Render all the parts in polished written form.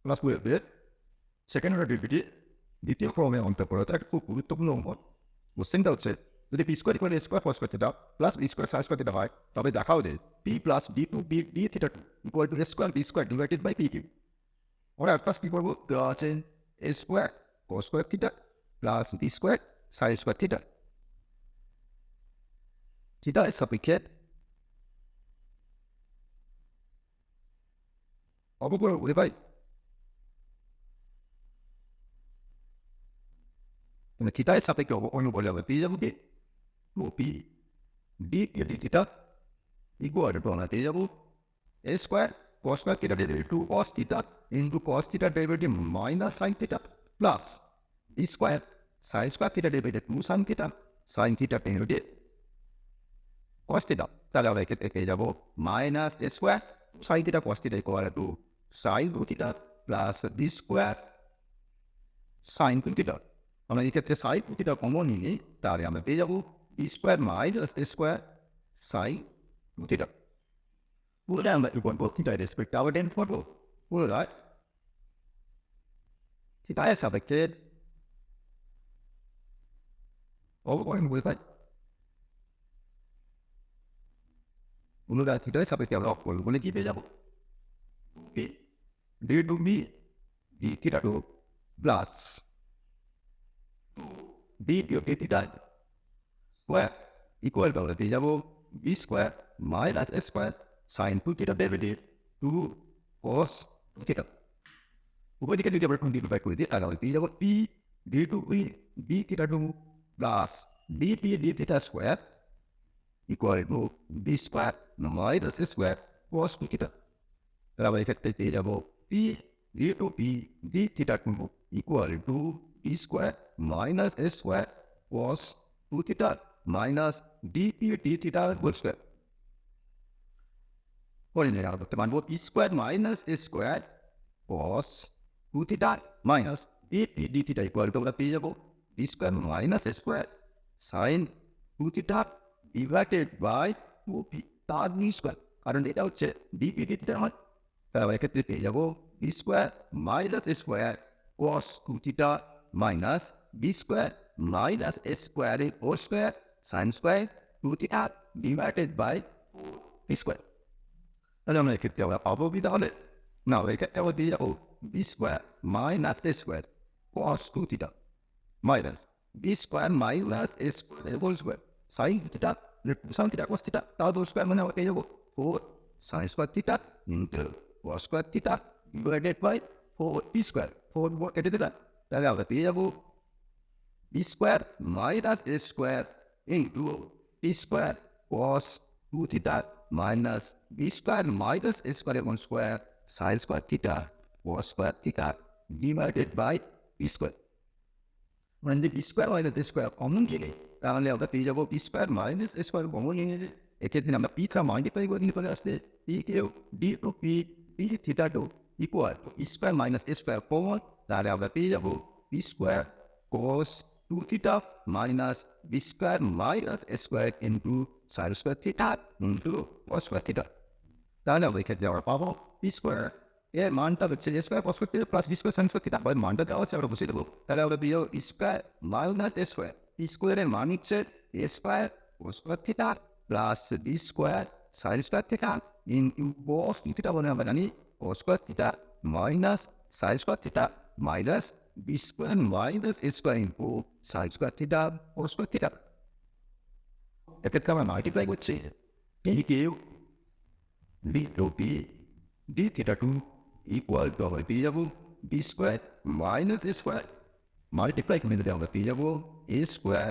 Plus 12 second order derivative দ্বিতীয় ক্রমে অন্তর করা একটা খুব গুরুত্বপূর্ণ অঙ্ক। কোশ্চেনটা হচ্ছে যদি P square equal A square cos square theta plus B square sine square theta হয়, তবে দেখাও যে P plus D two B D theta two equal to A square B square divided by P Q. আমরা first কী করবো, দেওয়া আছে A square cos square theta plus B square sine square theta. Theta এর সাপেক্ষে অবকলন করে পাই। মানে থিটা এর সাপেক্ষে অবকলন বলে হবে পেয়ে যাবো কি 2p D theta equal to আমরা পেয়ে যাবো A square cos square theta derivative 2 cos theta into cos theta derivative minus sine theta plus B square sine square theta derivative 2 sine theta sine theta derivative cos theta. তাহলে আমরা এক্ষেত্রে পেয়ে যাবো minus A square sine theta cos theta equal to sine 2 theta plus B square sine 2 theta. আমরা এই ক্ষেত্রে sign 2 theta common নিই, তাহলে আমরা পেয়ে যাবো বি স্কোয়ার মাইনাস এ স্কোয়ার সাইন 2 থিটা। পুরোটা আমরা করবো থিটা রেসপেক্ট আবার টেন করবো পুরোটা থিটা এর সাপেক্ষে অবকলন করে পাই। পুরোটা থিটা এর সাপেক্ষে আমরা অবকলন বলে কি পেয়ে যাবো D two B D theta two plus D theta square equal to আমরা পেয়ে যাবো বি স্কোয়ার মাইনাস এ square sine 2 theta derivative 2 cos 2 theta. উভয় দিকে যদি আমরা ডিভাইড করে দিই তাহলে আমরা পেয়ে যাবো p d two B D theta two plus d p D theta square equal to b square minus A square cos 2 থিটা। তাহলে আমরা এক্ষেত্রে পেয়ে যাবো p d two P D theta two equal to b square minus A square cos 2 theta minus d p D theta whole square. করে নিয়ে আমরা করতে পারবো p square minus A square cos 2 theta minus d p D theta equal to আমরা পেয়ে যাবো B square minus A square sine 2 theta divided by 2p তার B square, কারণ এটা হচ্ছে ডি পি ডি থিটা হয়। তাহলে এক্ষেত্রে পেয়ে যাবো বি স্কোয়ার মাইনাস এ square cos 2 theta minus B square minus এ স্কোয়ার এর whole square sine square 2 theta divided by B square. তাহলে আমরা এক্ষেত্রে আমরা পাবো কি তাহলে না, এক্ষেত্রে আমরা দিয়ে যাবো বি স্কোয়ার মাইনাস এ square cos 2 theta minus B square minus এ square whole square sine theta sine theta cos theta তার হোল স্কোয়ার মানে আমরা পেয়ে যাবো 4 sine square theta into cos square theta divided by 4 B square 4 কেটে দিলাম। তাহলে আমরা পেয়ে যাবো বি স্কোয়ার মাইনাস এ square into B square cos 2 theta minus B square minus এ স্কোয়ার এবং square sine square theta cos square theta divided by B square. মানে যদি b square minus এ square common গেলে তাহলে আমরা পেয়ে যাবো বি স্কোয়ার মাইনাস এ square common নিয়ে এক্ষেত্রে আমরা পি থা মাল্টিপ্লাই করে দিয়ে চলে আসলে P Q D two P D theta two equal to square minus A square common, তাহলে আমরা পেয়ে যাবো B square cos 2 theta minus B square minus এ square into sine square theta into cos square theta. তাহলে আমরা এক্ষেত্রে আমরা পাবো B square এর মানটা হচ্ছে A square cos square theta plus B square sine square theta, মানটা দেওয়া হচ্ছে আমরা বসিয়ে দেবো। তাহলে আমরা পেয়ে যাবো স্কোয়ার মাইনাস এ স্কোয়ার, স্কোয়ারের মান হচ্ছে A square cos square theta plus B square sine square theta into cos theta বলে আমরা জানি cos square theta minus sine square theta minus B square minus এ square into sine square theta cos square theta. এক্ষেত্রে আমরা multiply করছি P Q D two P D theta two equal to আমরা পেয়ে যাবো B square minus এ square multiply করে দিলে আমরা পেয়ে যাবো A square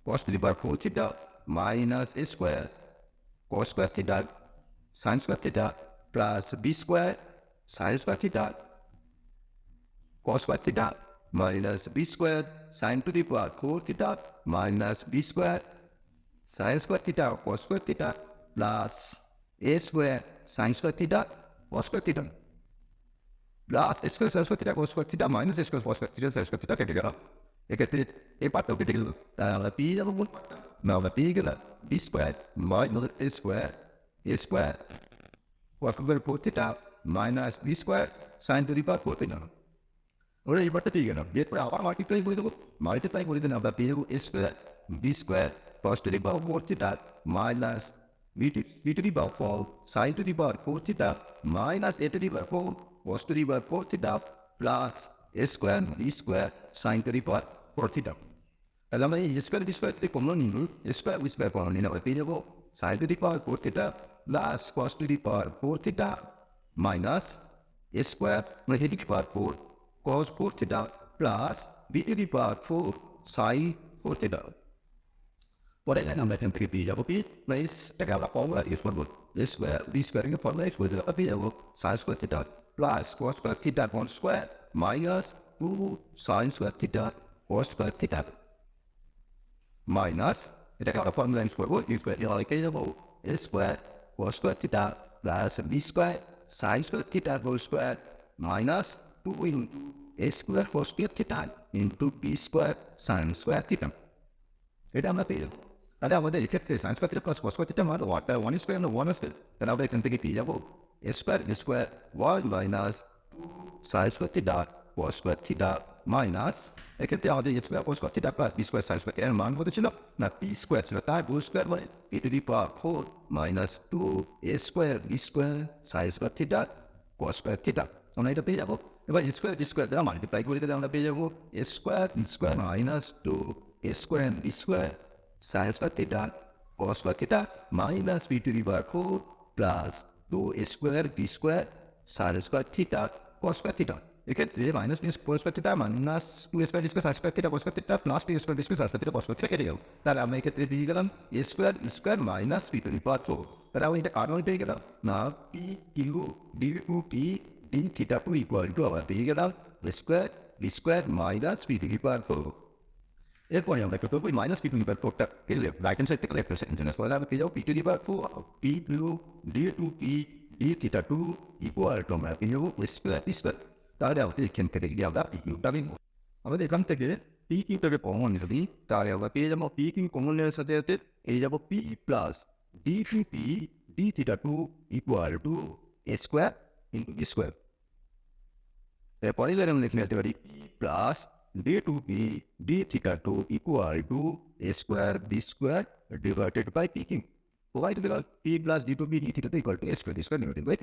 cos to the power 4 theta minus A square cos square theta sine square theta plus B square sine square theta cos square theta minus B square sine to the power 4 theta minus B square sine square theta cos square theta plus A square sine square theta cos square theta plus A square sine square theta cos square theta minus A square cos square theta sine square theta কেটে গেল। এক্ষেত্রে এই পার্টটাও কেটে গেল, তাহলে আমরা পেয়ে যাবো কোন পার্টটা না, আমরা পেয়ে গেলাম B square minus A square cos square 4 theta minus B square sine to the power 4 theta. ওরা এইবারটা পেয়ে গেলাম, এরপরে আবার মাল্টিপ্লাই করে দেবো, মাল্টিপ্লাই করে দিলে আমরা পেয়ে যাবো A square B square cos to the power 4 theta minus B to the power 4 sine to the power 4 theta minus A to the power 4 cos to the power 4 theta plus A square B square sine to the power 4 theta. তাহলে আমরা এই square B square থেকে common নিল, square B square common নিলে আমরা পেয়ে যাবো sine to the power 4 theta plus cos to the power 4 theta minus A square মানে এ to the power 4 cos 4 theta plus b to the power 4 sin 4 theta। পরে line আমরা এখান থেকে পেয়ে যাবো কি না, এটাকে আমরা ফর্মুলা ইউজ করবো, এ স্কোয়ার বি স্কোয়ারকে ফর্মুলা ইউজ করে দিলে আমরা পেয়ে যাবো sign square theta plus cos square theta cos square minus 2 sign square theta cos square theta minus এটাকে আমরা ফর্মুলা ইউজ করবো, ইউজ করে আমরা পেয়ে যাবো A square cos square theta plus B square sine square theta whole square minus 2 into a square cos square theta into b square sin square theta। এটা আমরা পেয়ে যাবো। তাহলে আমাদের এক্ষেত্রে sine square theta plus cos square theta মানে one square আমরা one আসবে, তাহলে আমরা এখান থেকে পেয়ে যাবো A square one minus sine square theta cos square theta minus এক্ষেত্রে আমাদের A square cos square theta plus B square sine square থিটার মান কত ছিল না পি স্কোয়ার ছিল, তাই হোল স্কোয়ার মানে P to the power 4 minus 2 A square B square sine square theta cos square theta. আমরা এটা পেয়ে যাবো। এবার স্কোয়ার বি স্কোয়ার দ্বারা মাল্টিপ্লাই করে দিলে আমরা পেয়ে যাবো A square minus 2 A square B square sine square theta cos square theta minus B to the power 4 plus 2 A square B square sine square theta cos square theta. এক্ষেত্রে minus B square theta minus 2 square B square sine square theta cos square theta plus 2 square B square sine square theta cos square theta কেটে যাবো। তাহলে আমরা এক্ষেত্রে দিয়ে গেলাম A square minus B to the power 4। তাহলে আমরা এটা কারণ পেয়ে গেলাম না P Q D two P d theta 2 equal to আমরা পেয়ে গেলাম B square minus B to the power 4। এরপরে আমরা কি করবো minus B to the power 4টাকে রাইট হ্যান্ড সাইড থেকে লেফট হ্যান্ড সাইড তাহলে আমরা পেয়ে যাবো b to the power 4 p Q D two P D theta 2 equal to আমরা পেয়ে যাবো বি স্কোয়ার। তাহলে আমাদের এখান থেকে যদি আমরা পি কিউটা নিব, আমাদের এখান থেকে পি কিউটাকে কমন নিবি, তাহলে আমরা পেয়ে যাবো পি কিউ কমন নেওয়ার সাথে সাথে পেয়ে যাবো p plus D two P D theta 2 equal to A square into B square. এরপরে আমরা লিখে নিতে পারি p plus D two P D theta 2 equal to A square B square divided by P q. Why to the p plus d to b d theta equal to a square divided by